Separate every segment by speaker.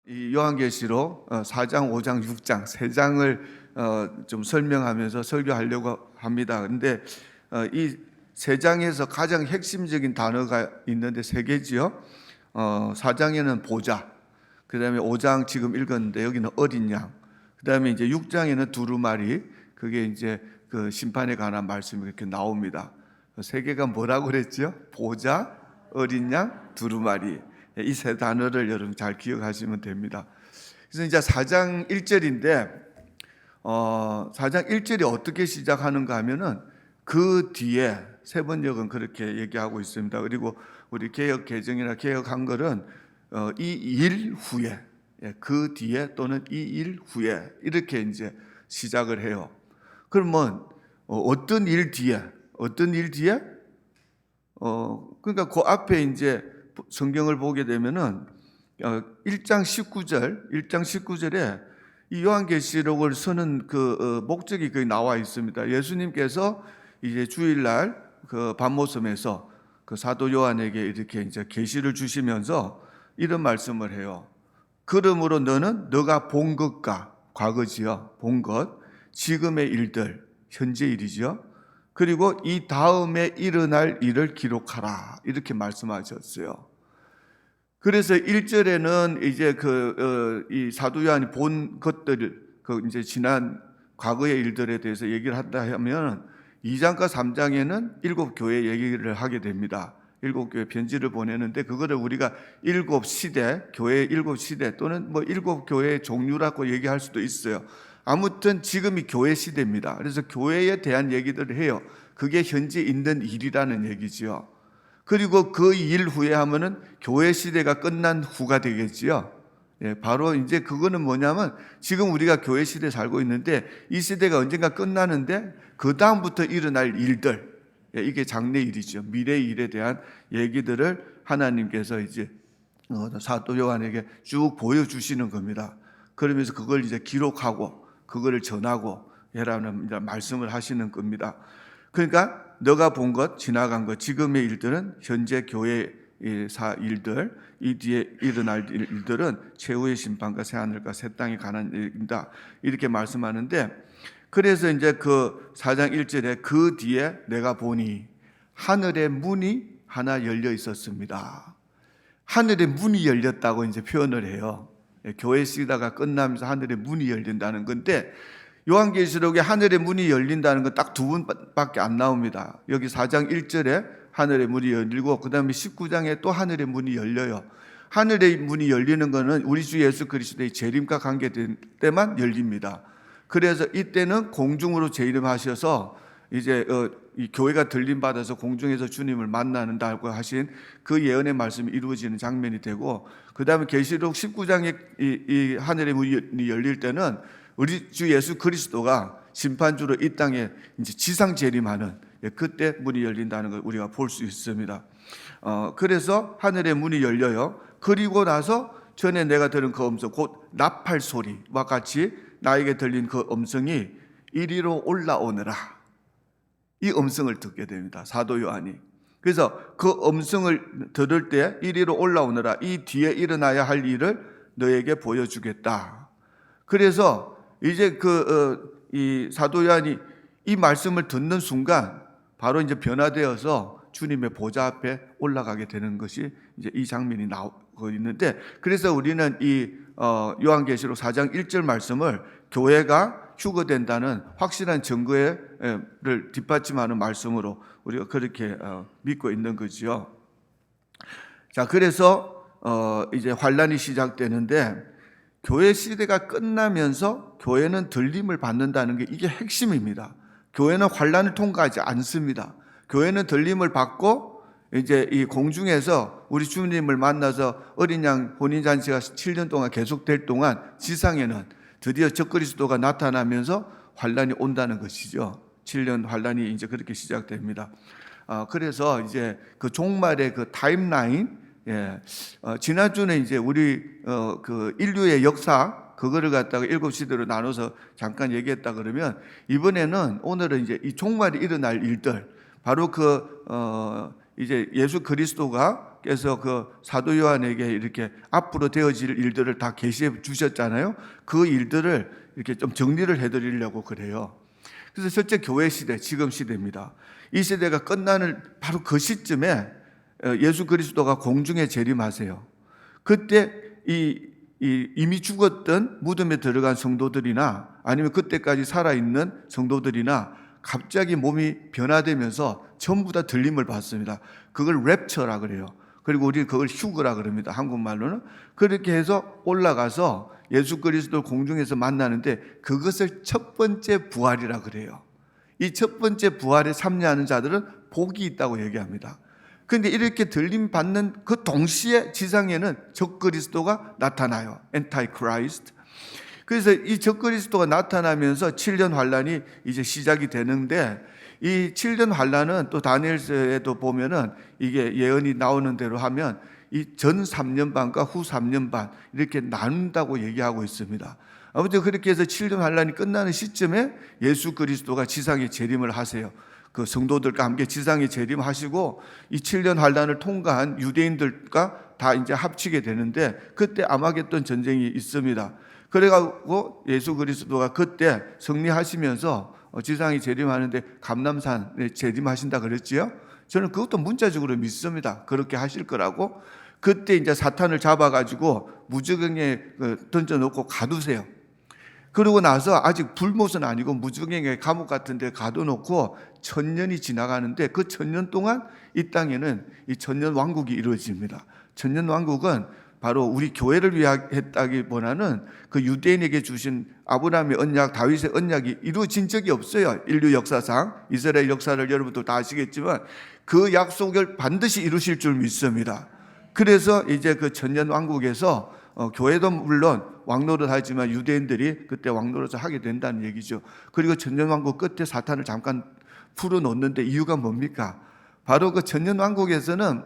Speaker 1: 이 요한계시록 4장, 5장, 6장 세 장을 좀 설명하면서 설교하려고 합니다. 그런데 이 세 장에서 가장 핵심적인 단어가 있는데 세 개지요. 4장에는 보좌, 그 다음에 5장 지금 읽었는데 여기는 어린 양, 그 다음에 이제 6장에는 두루마리, 그게 이제 그 심판에 관한 말씀이 이렇게 나옵니다. 세 개가 뭐라고 그랬죠? 보좌, 어린 양, 두루마리. 이 세 단어를 여러분 잘 기억하시면 됩니다. 그래서 이제 4장 1절인데 4장 1절이 어떻게 시작하는가 하면은 그 뒤에 세 번역은 그렇게 얘기하고 있습니다. 그리고 우리 개역 개정이나 개역 한글은 이 일 후에, 그 뒤에 또는 이 일 후에 이렇게 이제 시작을 해요. 그러면 어떤 일 뒤에? 그러니까 그 앞에 이제 성경을 보게 되면은 1장 19절에 이 요한계시록을 쓰는 그 목적이 거기 나와 있습니다. 예수님께서 이제 주일날 그 밤모섬에서 그 사도 요한에게 이렇게 이제 계시를 주시면서 이런 말씀을 해요. 그러므로 너는 너가 본 것과 과거지요. 본 것, 지금의 일들, 현재 일이죠. 그리고 이 다음에 일어날 일을 기록하라. 이렇게 말씀하셨어요. 그래서 1절에는 이제 이 사도 요한이 본 것들, 이제 지난 과거의 일들에 대해서 얘기를 한다 하면 2장과 3장에는 7교회 얘기를 하게 됩니다. 7교회 편지를 보내는데 그거를 우리가 7시대, 교회의 7시대 또는 뭐 7교회의 종류라고 얘기할 수도 있어요. 아무튼 지금이 교회 시대입니다. 그래서 교회에 대한 얘기들을 해요. 그게 현재 있는 일이라는 얘기지요. 그리고 그 일 후에 하면은 교회 시대가 끝난 후가 되겠지요. 바로 이제 그거는 뭐냐면 지금 우리가 교회 시대에 살고 있는데 이 시대가 언젠가 끝나는데 그 다음부터 일어날 일들, 이게 장래 일이죠. 미래 일에 대한 얘기들을 하나님께서 이제 사도 요한에게 쭉 보여주시는 겁니다. 그러면서 그걸 이제 기록하고 그거를 전하고 해라는 말씀을 하시는 겁니다. 그러니까 너가 본 것, 지나간 것, 지금의 일들은 현재 교회의 일들, 이 뒤에 일어날 일들은 최후의 심판과 새하늘과 새 땅에 관한 일이다. 이렇게 말씀하는데, 그래서 이제 그 4장 1절에 그 뒤에 내가 보니 하늘의 문이 하나 열려 있었습니다. 하늘의 문이 열렸다고 이제 표현을 해요. 교회 시대가 끝나면서 하늘의 문이 열린다는 건데, 요한계시록에 하늘의 문이 열린다는 건 딱 두 번밖에 안 나옵니다. 여기 4장 1절에 하늘의 문이 열리고 그 다음에 19장에 또 하늘의 문이 열려요. 하늘의 문이 열리는 것은 우리 주 예수 그리스도의 재림과 관계된 때만 열립니다. 그래서 이때는 공중으로 재림하셔서 이제 이 교회가 들림 받아서 공중에서 주님을 만나는다고 하신 그 예언의 말씀이 이루어지는 장면이 되고, 그 다음에 계시록 19장에 이 하늘의 문이 열릴 때는 우리 주 예수 그리스도가 심판주로 이 땅에 이제 지상 재림하는 그때 문이 열린다는 걸 우리가 볼 수 있습니다. 그래서 하늘의 문이 열려요. 그리고 나서 전에 내가 들은 그 음성, 곧 나팔 소리와 같이 나에게 들린 그 음성이 이리로 올라오느라, 이 음성을 듣게 됩니다. 사도 요한이. 그래서 그 음성을 들을 때 이리로 올라오느라, 이 뒤에 일어나야 할 일을 너에게 보여주겠다. 그래서 이제 이 사도 요한이 이 말씀을 듣는 순간 바로 이제 변화되어서 주님의 보좌 앞에 올라가게 되는 것이 이제 이 장면이 나오고 있는데, 그래서 우리는 이 요한계시록 4장 1절 말씀을 교회가 휴거된다는 확실한 증거를 뒷받침하는 말씀으로 우리가 그렇게 믿고 있는 거지요. 자, 그래서 이제 환란이 시작되는데, 교회 시대가 끝나면서 교회는 들림을 받는다는 게 이게 핵심입니다. 교회는 환란을 통과하지 않습니다. 교회는 들림을 받고 이제 이 공중에서 우리 주님을 만나서 어린 양 혼인잔치가 7년 동안 계속될 동안 지상에는 드디어 적그리스도가 나타나면서 환란이 온다는 것이죠. 7년 환란이 이제 그렇게 시작됩니다. 그래서 이제 그 종말의 그 타임라인, 지난주는 이제 우리 그 인류의 역사 그거를 갖다가 7시대로 나눠서 잠깐 얘기했다 그러면, 이번에는 오늘은 이제 이 종말이 일어날 일들, 바로 이제 예수 그리스도가 요한께서 그 사도 요한에게 이렇게 앞으로 되어질 일들을 다 계시해 주셨잖아요. 그 일들을 이렇게 좀 정리를 해드리려고 그래요. 그래서 실제 교회 시대, 지금 시대입니다. 이 시대가 끝나는 바로 그 시점에 예수 그리스도가 공중에 재림하세요. 그때 이미 죽었던 무덤에 들어간 성도들이나 아니면 그때까지 살아있는 성도들이나 갑자기 몸이 변화되면서 전부 다 들림을 받습니다. 그걸 랩처라 그래요. 그리고 우리는 그걸 휴거라 그럽니다. 한국말로는. 그렇게 해서 올라가서 예수 그리스도를 공중에서 만나는데 그것을 첫 번째 부활이라 그래요. 이 첫 번째 부활에 참여하는 자들은 복이 있다고 얘기합니다. 그런데 이렇게 들림 받는 그 동시에 지상에는 적그리스도가 나타나요. 엔타이크라이스트. 그래서 이 적그리스도가 나타나면서 7년 환란이 이제 시작이 되는데 이 7년 환란은 또 다니엘서에도 보면은 이게 예언이 나오는 대로 하면 이 전 3년 반과 후 3년 반 이렇게 나눈다고 얘기하고 있습니다. 아무튼 그렇게 해서 7년 환란이 끝나는 시점에 예수 그리스도가 지상에 재림을 하세요. 그 성도들과 함께 지상에 재림하시고 이 7년 환란을 통과한 유대인들과 다 이제 합치게 되는데 그때 아마겟돈 전쟁이 있습니다. 그래가지고 예수 그리스도가 그때 승리하시면서 지상에 재림하는데 감람산에 재림하신다 그랬지요. 저는 그것도 문자적으로 믿습니다. 그렇게 하실 거라고. 그때 이제 사탄을 잡아가지고 무저갱에 던져놓고 가두세요. 그러고 나서 아직 불못은 아니고 무저갱에 감옥 같은 데 가둬놓고 1000년이 지나가는데 그 1000년 동안 이 땅에는 이 천년 왕국이 이루어집니다. 천년 왕국은 바로 우리 교회를 위하였다기보다는 그 유대인에게 주신 아브라함의 언약, 다윗의 언약이 이루어진 적이 없어요. 인류 역사상 이스라엘 역사를 여러분도 다 아시겠지만 그 약속을 반드시 이루실 줄 믿습니다. 그래서 이제 그 천년 왕국에서 교회도 물론 왕노릇 하지만 유대인들이 그때 왕노릇을 하게 된다는 얘기죠. 그리고 천년 왕국 끝에 사탄을 잠깐 풀어놓는데 이유가 뭡니까? 바로 그 천년 왕국에서는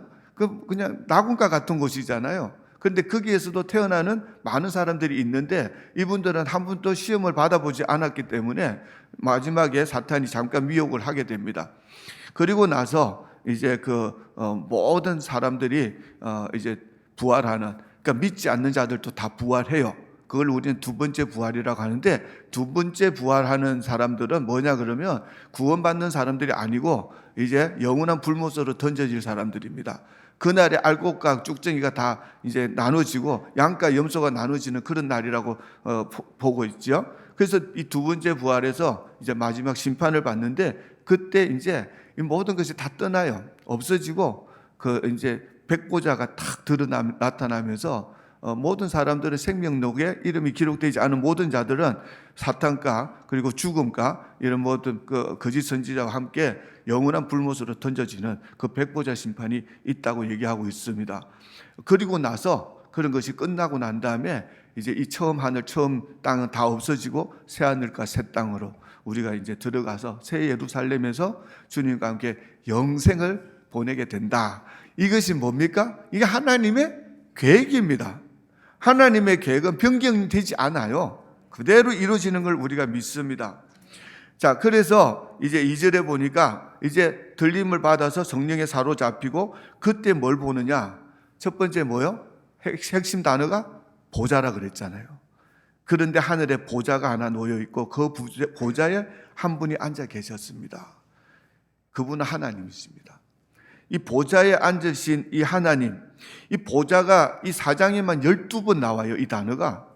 Speaker 1: 그냥 낙원과 같은 곳이잖아요. 그런데 거기에서도 태어나는 많은 사람들이 있는데 이분들은 한 번도 시험을 받아보지 않았기 때문에 마지막에 사탄이 잠깐 미혹을 하게 됩니다. 그리고 나서 이제 모든 사람들이 이제 부활하는, 그러니까 믿지 않는 자들도 다 부활해요. 그걸 우리는 두 번째 부활이라고 하는데 두 번째 부활하는 사람들은 뭐냐 그러면 구원받는 사람들이 아니고 이제 영원한 불못으로 던져질 사람들입니다. 그날에 알곡과 쭉정이가 다 이제 나눠지고 양과 염소가 나눠지는 그런 날이라고 보고 있죠. 그래서 이 두 번째 부활에서 이제 마지막 심판을 받는데 그때 이제 이 모든 것이 다 떠나요. 없어지고 이제 백보자가 탁 나타나면서 모든 사람들의 생명록에 이름이 기록되지 않은 모든 자들은 사탄과 그리고 죽음과 이런 모든 거짓 선지자와 함께 영원한 불못으로 던져지는 그 백보자 심판이 있다고 얘기하고 있습니다. 그리고 나서 그런 것이 끝나고 난 다음에 이제 이 처음 하늘 처음 땅은 다 없어지고 새 하늘과 새 땅으로 우리가 이제 들어가서 새 예루살렘에서 주님과 함께 영생을 보내게 된다. 이것이 뭡니까? 이게 하나님의 계획입니다. 하나님의 계획은 변경되지 않아요. 그대로 이루어지는 걸 우리가 믿습니다. 자, 그래서 이제 2절에 보니까 이제 들림을 받아서 성령에 사로잡히고 그때 뭘 보느냐? 첫 번째 뭐요? 핵심 단어가 보좌라 그랬잖아요. 그런데 하늘에 보좌가 하나 놓여 있고 그 보좌에 한 분이 앉아 계셨습니다. 그분은 하나님이십니다. 이 보좌에 앉으신 이 하나님, 이 보좌가 이 4장에만 12번 나와요. 이 단어가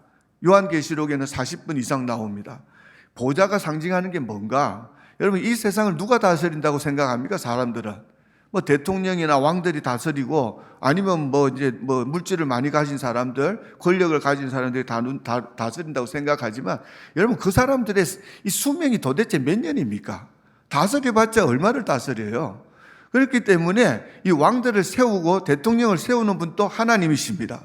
Speaker 1: 요한계시록에는 40번 이상 나옵니다. 보좌가 상징하는 게 뭔가? 여러분, 이 세상을 누가 다스린다고 생각합니까? 사람들은 뭐 대통령이나 왕들이 다스리고 아니면 뭐 물질을 많이 가진 사람들, 권력을 가진 사람들이 다스린다고 생각하지만 여러분, 그 사람들의 이 수명이 도대체 몇 년입니까? 다스려봤자 얼마를 다스려요? 그렇기 때문에 이 왕들을 세우고 대통령을 세우는 분도 하나님이십니다.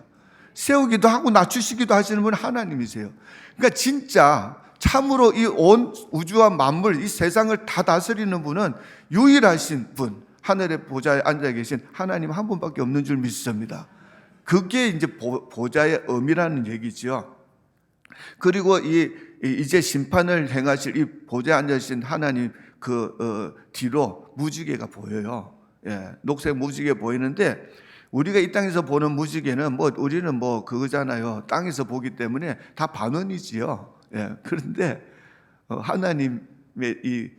Speaker 1: 세우기도 하고 낮추시기도 하시는 분은 하나님이세요. 그러니까 진짜 참으로 이 온 우주와 만물, 이 세상을 다 다스리는 분은 유일하신 분, 하늘의 보좌에 앉아 계신 하나님 한 분밖에 없는 줄 믿습니다. 그게 이제 보좌의 의미라는 얘기죠. 그리고 이제 심판을 행하실 이 보좌에 앉아 계신 하나님 뒤로 무지개가 보여요. 예, 녹색 무지개 보이는데 우리가 이 땅에서 보는 무지개는 우리는 그거잖아요. 땅에서 보기 때문에 다 반원이지요. 예. 그런데 하나님의 이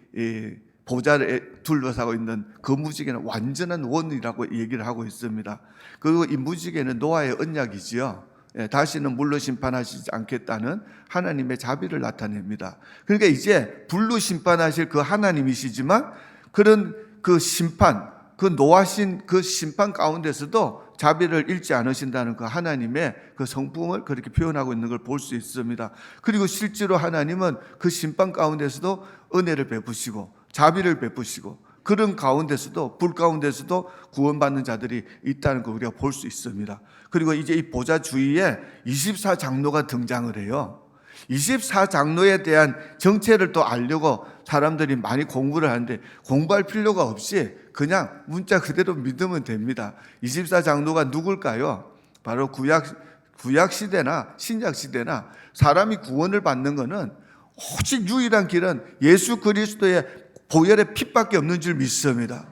Speaker 1: 보좌를 둘러싸고 있는 그 무지개는 완전한 원이라고 얘기를 하고 있습니다. 그리고 이 무지개는 노아의 언약이지요. 예, 다시는 물로 심판하시지 않겠다는 하나님의 자비를 나타냅니다. 그러니까 이제 불로 심판하실 그 하나님이시지만 그런 그 심판, 그 노하신 그 심판 가운데서도 자비를 잃지 않으신다는 그 하나님의 그 성품을 그렇게 표현하고 있는 걸 볼 수 있습니다. 그리고 실제로 하나님은 그 심판 가운데서도 은혜를 베푸시고 자비를 베푸시고 그런 가운데서도 불 가운데서도 구원받는 자들이 있다는 걸 우리가 볼 수 있습니다. 그리고 이제 이 보좌 주위에 24장로가 등장을 해요. 24장로에 대한 정체를 또 알려고 사람들이 많이 공부를 하는데 공부할 필요가 없이 그냥 문자 그대로 믿으면 됩니다. 24장로가 누굴까요? 바로 구약 시대나 신약 시대나 사람이 구원을 받는 것은 오직 유일한 길은 예수 그리스도의 보혈의 핏밖에 없는 줄 믿습니다.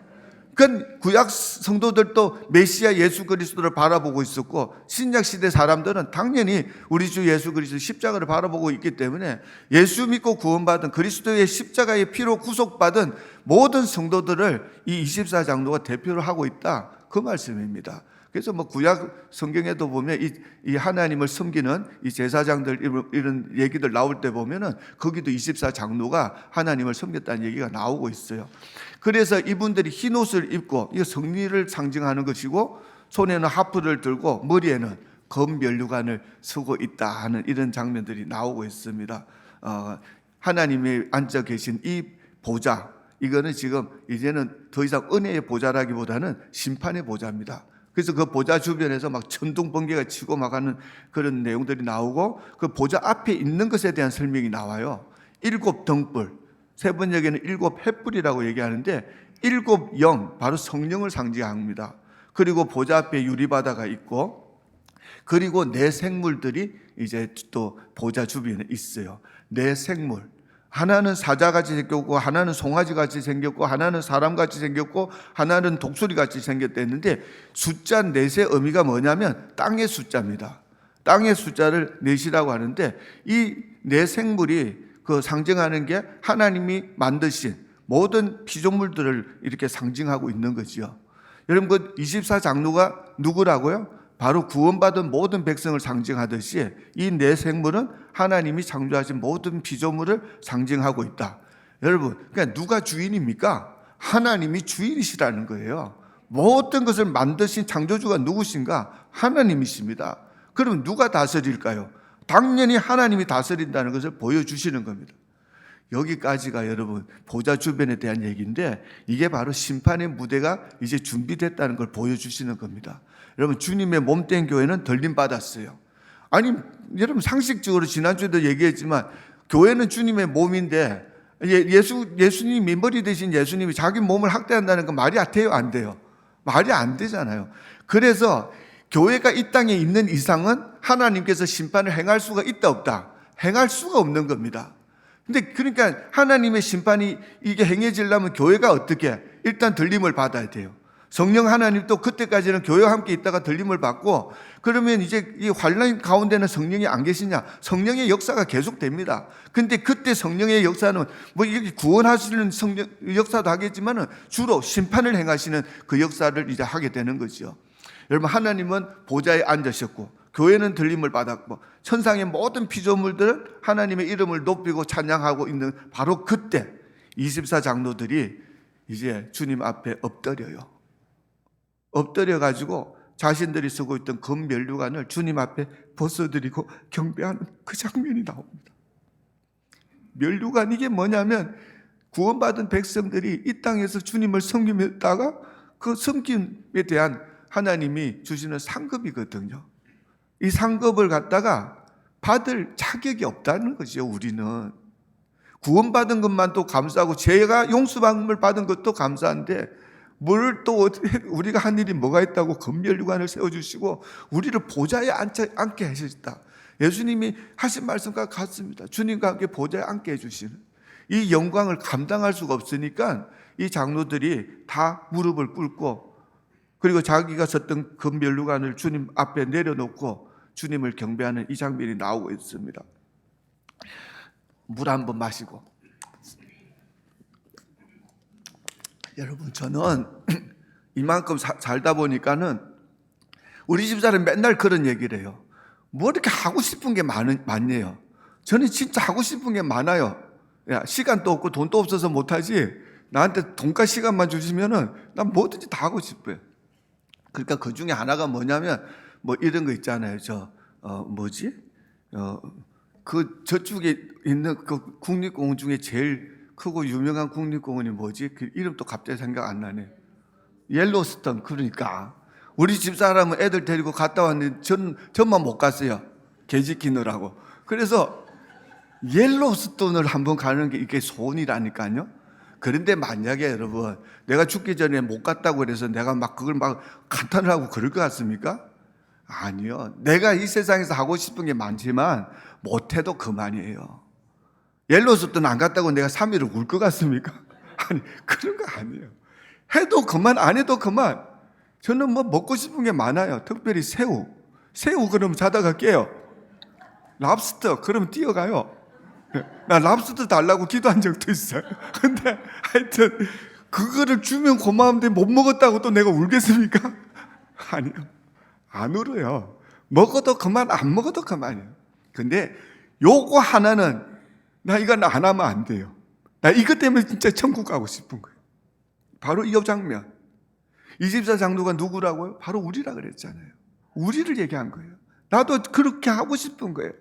Speaker 1: 그 구약 성도들도 메시아 예수 그리스도를 바라보고 있었고 신약 시대 사람들은 당연히 우리 주 예수 그리스도 십자가를 바라보고 있기 때문에 예수 믿고 구원받은 그리스도의 십자가의 피로 구속받은 모든 성도들을 이 24장로가 대표를 하고 있다. 그 말씀입니다. 그래서 구약 성경에도 보면 이 하나님을 섬기는 이 제사장들 이런 얘기들 나올 때 보면은 거기도 24장로가 하나님을 섬겼다는 얘기가 나오고 있어요. 그래서 이분들이 흰 옷을 입고 이 성리를 상징하는 것이고 손에는 하프를 들고 머리에는 검 면류관을 쓰고 있다 하는 이런 장면들이 나오고 있습니다. 하나님이 앉아 계신 이 보좌, 이거는 지금 이제는 더 이상 은혜의 보좌라기보다는 심판의 보좌입니다. 그래서 그 보좌 주변에서 천둥 번개가 치고 하는 그런 내용들이 나오고 그 보좌 앞에 있는 것에 대한 설명이 나와요. 7 등불, 세 번역에는 7 횃불이라고 얘기하는데 7 영, 바로 성령을 상징합니다. 그리고 보좌 앞에 유리바다가 있고 그리고 네 생물들이 이제 또 보좌 주변에 있어요. 네 생물. 하나는 사자같이 생겼고 하나는 송아지같이 생겼고 하나는 사람같이 생겼고 하나는 독수리같이 생겼다 했는데 숫자 넷의 의미가 뭐냐면 땅의 숫자입니다. 땅의 숫자를 넷이라고 하는데 이 네 생물이 그 상징하는 게 하나님이 만드신 모든 피조물들을 이렇게 상징하고 있는 거죠. 여러분 그 24장로가 누구라고요? 바로 구원받은 모든 백성을 상징하듯이 이 네 생물은 하나님이 창조하신 모든 피조물을 상징하고 있다. 여러분, 그러니까 누가 주인입니까? 하나님이 주인이시라는 거예요. 모든 것을 만드신 창조주가 누구신가? 하나님이십니다. 그럼 누가 다스릴까요? 당연히 하나님이 다스린다는 것을 보여주시는 겁니다. 여기까지가 여러분 보좌 주변에 대한 얘기인데 이게 바로 심판의 무대가 이제 준비됐다는 걸 보여주시는 겁니다. 여러분 주님의 몸된 교회는 덜림 받았어요. 아니 여러분 상식적으로 지난주에도 얘기했지만 교회는 주님의 몸인데 예수님이 머리 대신 예수님이 자기 몸을 학대한다는 건 말이 돼요? 안 돼요? 말이 안 되잖아요. 그래서 교회가 이 땅에 있는 이상은 하나님께서 심판을 행할 수가 있다 없다? 행할 수가 없는 겁니다. 근데 그러니까 하나님의 심판이 이게 행해지려면 교회가 어떻게? 일단 들림을 받아야 돼요. 성령 하나님도 그때까지는 교회와 함께 있다가 들림을 받고 그러면 이제 이 환란 가운데는 성령이 안 계시냐? 성령의 역사가 계속됩니다. 근데 그때 성령의 역사는 이렇게 구원하시는 성령 역사도 하겠지만은 주로 심판을 행하시는 그 역사를 이제 하게 되는 거죠. 여러분 하나님은 보좌에 앉으셨고 교회는 들림을 받았고 천상의 모든 피조물들은 하나님의 이름을 높이고 찬양하고 있는 바로 그때 24장로들이 이제 주님 앞에 엎드려가지고 자신들이 쓰고 있던 검 면류관을 주님 앞에 벗어드리고 경배하는 그 장면이 나옵니다. 면류관 이게 뭐냐면 구원받은 백성들이 이 땅에서 주님을 섬기다가 그 섬김에 대한 하나님이 주시는 상급이거든요. 이 상급을 갖다가 받을 자격이 없다는 거죠. 우리는 구원받은 것만 또 감사하고 죄가 용서받음을 받은 것도 감사한데 뭘 또 우리가 한 일이 뭐가 있다고 검면류관을 세워주시고 우리를 보좌에 앉게 하셨다. 예수님이 하신 말씀과 같습니다. 주님과 함께 보좌에 앉게 해주시는 이 영광을 감당할 수가 없으니까 이 장로들이 다 무릎을 꿇고 그리고 자기가 섰던 금면류관을 주님 앞에 내려놓고 주님을 경배하는 이 장면이 나오고 있습니다. 물 한번 마시고. 여러분, 저는 이만큼 살다 보니까는 우리 집사람이 맨날 그런 얘기를 해요. 뭐 이렇게 하고 싶은 게 많네요. 저는 진짜 하고 싶은 게 많아요. 야, 시간도 없고 돈도 없어서 못하지, 나한테 돈과 시간만 주시면은 난 뭐든지 다 하고 싶어요. 그러니까 그 중에 하나가 뭐냐면 뭐 이런 거 있잖아요. 그 저쪽에 있는 그 국립공원 중에 제일 크고 유명한 국립공원이 뭐지? 그 이름도 갑자기 생각 안 나네. 옐로스톤. 그러니까 우리 집사람은 애들 데리고 갔다 왔는데 전만 못 갔어요. 개 지키느라고. 그래서 옐로스톤을 한번 가는 게 이게 소원이라니까요. 그런데 만약에 여러분, 내가 죽기 전에 못 갔다고 그래서 내가 막 그걸 막 감탄을 하고 그럴 것 같습니까? 아니요. 내가 이 세상에서 하고 싶은 게 많지만 못해도 그만이에요. 옐로스톤 안 갔다고 내가 3일을 울 것 같습니까? 아니, 그런 거 아니에요. 해도 그만, 안 해도 그만. 저는 뭐 먹고 싶은 게 많아요. 특별히 새우 그러면 자다가 깨요. 랍스터 그러면 뛰어가요. 나 랍스터 달라고 기도한 적도 있어요. 근데 하여튼 그거를 주면 고마운데 못 먹었다고 또 내가 울겠습니까? 아니요. 안 울어요. 먹어도 그만, 안 먹어도 그만이에요. 근데 요거 하나는 나 이건 안 하면 안 돼요. 나 이것 때문에 진짜 천국 가고 싶은 거예요. 바로 이 장면. 24 장로가 누구라고요? 바로 우리라 그랬잖아요. 우리를 얘기한 거예요. 나도 그렇게 하고 싶은 거예요.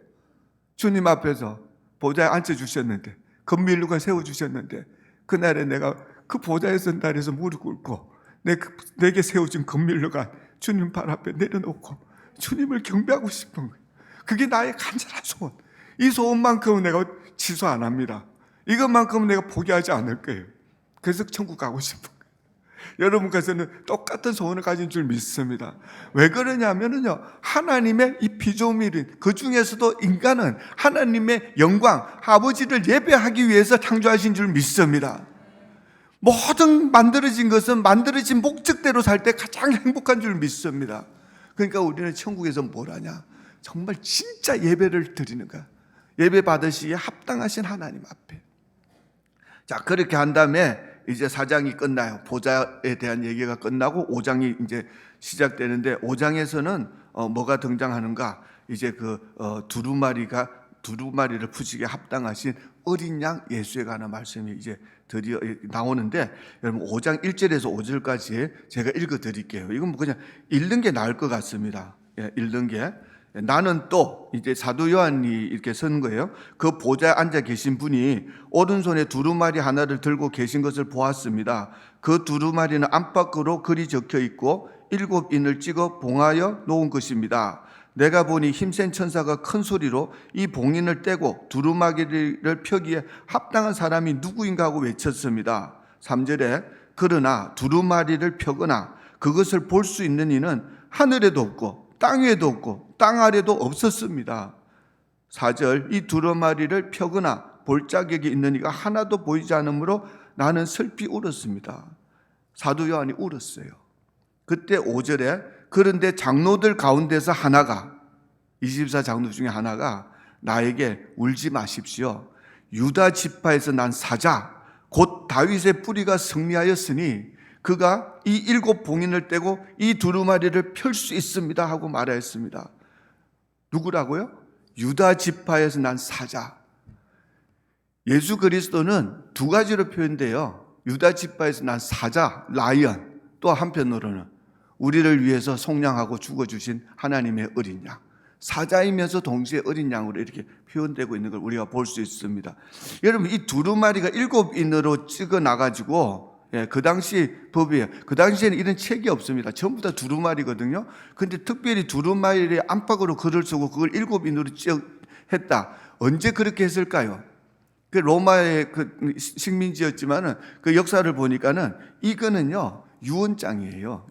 Speaker 1: 주님 앞에서 보좌에 앉혀주셨는데, 금밀루가 세워주셨는데, 그날에 내가 그 보좌에 선 자리에서 무릎 꿇고 내게 세워준 금밀루가 주님 발 앞에 내려놓고 주님을 경배하고 싶은 거예요. 그게 나의 간절한 소원. 이 소원만큼은 내가 취소 안 합니다. 이것만큼은 내가 포기하지 않을 거예요. 그래서 천국 가고 싶은 거예요. 여러분께서는 똑같은 소원을 가진 줄 믿습니다. 왜 그러냐면요, 하나님의 이 피조물인, 그 중에서도 인간은 하나님의 영광, 아버지를 예배하기 위해서 창조하신 줄 믿습니다. 모든 만들어진 것은 만들어진 목적대로 살 때 가장 행복한 줄 믿습니다. 그러니까 우리는 천국에서 뭘 하냐? 정말 진짜 예배를 드리는 거야. 예배 받으시기에 합당하신 하나님 앞에. 자, 그렇게 한 다음에 이제 4장이 끝나요. 보좌에 대한 얘기가 끝나고 5장이 이제 시작되는데, 5장에서는 뭐가 등장하는가? 이제 두루마리를 푸시기에 합당하신 어린 양 예수에 관한 말씀이 이제 드디어 나오는데, 여러분 5장 1절에서 5절까지 제가 읽어 드릴게요. 이건 뭐 그냥 읽는 게 나을 것 같습니다. 예, 읽는 게. 나는 또, 이제 사도 요한이 이렇게 쓴 거예요. 그 보좌에 앉아 계신 분이 오른손에 두루마리 하나를 들고 계신 것을 보았습니다. 그 두루마리는 안팎으로 글이 적혀 있고 7인을 찍어 봉하여 놓은 것입니다. 내가 보니 힘센 천사가 큰 소리로 이 봉인을 떼고 두루마리를 펴기에 합당한 사람이 누구인가 하고 외쳤습니다. 3절에 그러나 두루마리를 펴거나 그것을 볼 수 있는 이는 하늘에도 없고 땅 위에도 없고 땅 아래도 없었습니다. 4절 이 두루마리를 펴거나 볼 자격이 있는 이가 하나도 보이지 않으므로 나는 슬피 울었습니다. 사도 요한이 울었어요. 그때 5절에 그런데 장로들 가운데서 하나가, 24 장로 중에 하나가 나에게 울지 마십시오. 유다 지파에서 난 사자 곧 다윗의 뿌리가 승리하였으니 그가 이 7 봉인을 떼고 이 두루마리를 펼 수 있습니다 하고 말하였습니다. 누구라고요? 유다 지파에서 난 사자. 예수 그리스도는 두 가지로 표현돼요. 유다 지파에서 난 사자, 라이언. 또 한편으로는 우리를 위해서 속량하고 죽어주신 하나님의 어린 양. 사자이면서 동시에 어린 양으로 이렇게 표현되고 있는 걸 우리가 볼 수 있습니다. 여러분, 이 두루마리가 7인으로 찍어 나가지고, 그 당시 법이에요. 그 당시에는 이런 책이 없습니다. 전부 다 두루마리거든요. 근데 특별히 두루마리의 안팎으로 글을 쓰고 그걸 7인으로 했다. 언제 그렇게 했을까요? 그 로마의 그 식민지였지만은 그 역사를 보니까는 이거는요, 유언장이에요.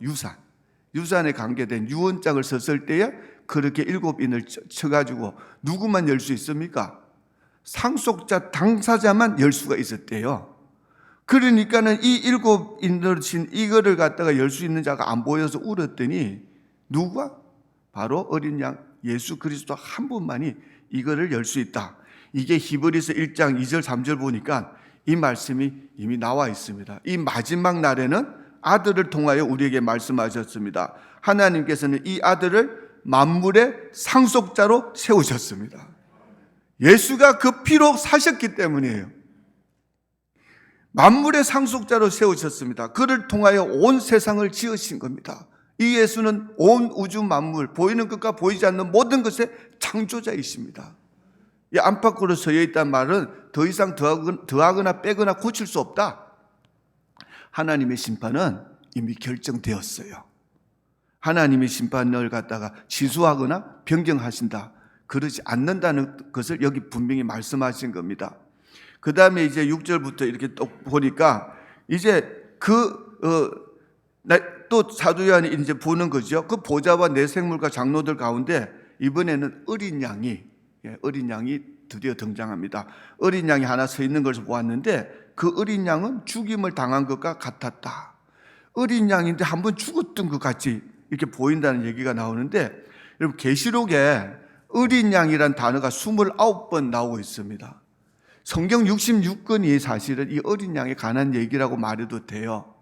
Speaker 1: 유산에 관계된 유언장을 썼을 때에 그렇게 7인을 쳐가지고 누구만 열 수 있습니까? 상속자, 당사자만 열 수가 있었대요. 그러니까는 이 일곱 인도신 이거를 갖다가 열 수 있는 자가 안 보여서 울었더니 누가? 바로 어린 양 예수 그리스도 한 분만이 이거를 열 수 있다. 이게 히브리서 1장 2절 3절 보니까 이 말씀이 이미 나와 있습니다. 이 마지막 날에는 아들을 통하여 우리에게 말씀하셨습니다. 하나님께서는 이 아들을 만물의 상속자로 세우셨습니다. 예수가 그 피로 사셨기 때문이에요. 만물의 상속자로 세우셨습니다. 그를 통하여 온 세상을 지으신 겁니다. 이 예수는 온 우주 만물, 보이는 것과 보이지 않는 모든 것의 창조자이십니다. 이 안팎으로 서여 있단 말은 더 이상 더하거나 빼거나 고칠 수 없다. 하나님의 심판은 이미 결정되었어요. 하나님의 심판을 갖다가 취소하거나 변경하신다. 그러지 않는다는 것을 여기 분명히 말씀하신 겁니다. 그 다음에 이제 6절부터 이렇게 또 보니까 이제 또 사도 요한이 이제 보는 거죠. 그 보좌와 내 생물과 장로들 가운데 이번에는 어린 양이 드디어 등장합니다. 어린 양이 하나 서 있는 것을 보았는데 그 어린 양은 죽임을 당한 것과 같았다. 어린 양인데 한번 죽었던 것 같이 이렇게 보인다는 얘기가 나오는데, 여러분 계시록에 어린 양이란 단어가 29번 나오고 있습니다. 성경 66권이 사실은 이 어린 양에 관한 얘기라고 말해도 돼요.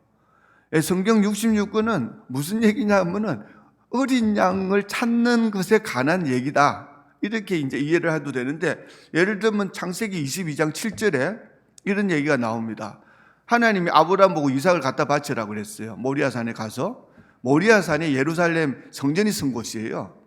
Speaker 1: 성경 66권은 무슨 얘기냐면은 어린 양을 찾는 것에 관한 얘기다. 이렇게 이제 이해를 해도 되는데, 예를 들면 창세기 22장 7절에 이런 얘기가 나옵니다. 하나님이 아브라함 보고 이삭을 갖다 바치라고 그랬어요. 모리아산에 가서. 모리아산이 예루살렘 성전이 선 곳이에요.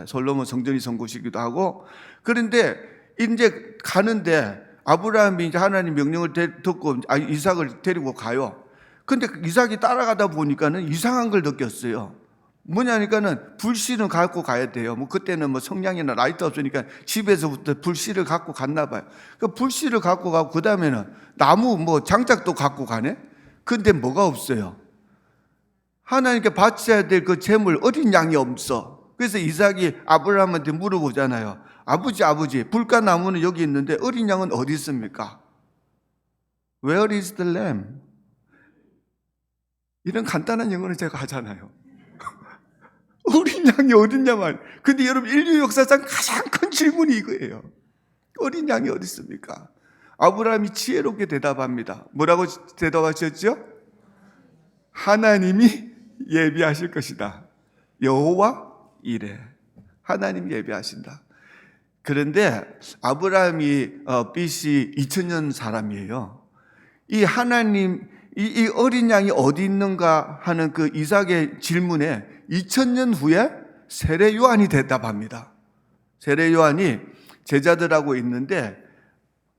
Speaker 1: 솔로몬 성전이 선 곳이기도 하고. 그런데 이제 가는데 아브라함이 이제 하나님 명령을 듣고 이삭을 데리고 가요. 근데 이삭이 따라가다 보니까는 이상한 걸 느꼈어요. 뭐냐니까는 불씨를 갖고 가야 돼요. 그때는 성냥이나 라이트 없으니까 집에서부터 불씨를 갖고 갔나 봐요. 그 불씨를 갖고 가고 그 다음에는 나무 장작도 갖고 가네. 근데 뭐가 없어요? 하나님께 바쳐야 될 그 제물 어린 양이 없어. 그래서 이삭이 아브라함한테 물어보잖아요. 아버지, 불가나무는 여기 있는데 어린 양은 어디 있습니까? Where is the lamb? 이런 간단한 영어는 제가 하잖아요. 어린 양이 어딨냐 말. 근데 여러분 인류 역사상 가장 큰 질문이 이거예요. 어린 양이 어디 있습니까? 아브라함이 지혜롭게 대답합니다. 뭐라고 대답하셨죠? 하나님이 예비하실 것이다. 여호와 이레. 하나님 예비하신다. 그런데 아브라함이 BC 2000년 사람이에요. 이 하나님, 이 어린 양이 어디 있는가 하는 그 이삭의 질문에 2000년 후에 세례 요한이 대답합니다. 세례 요한이 제자들하고 있는데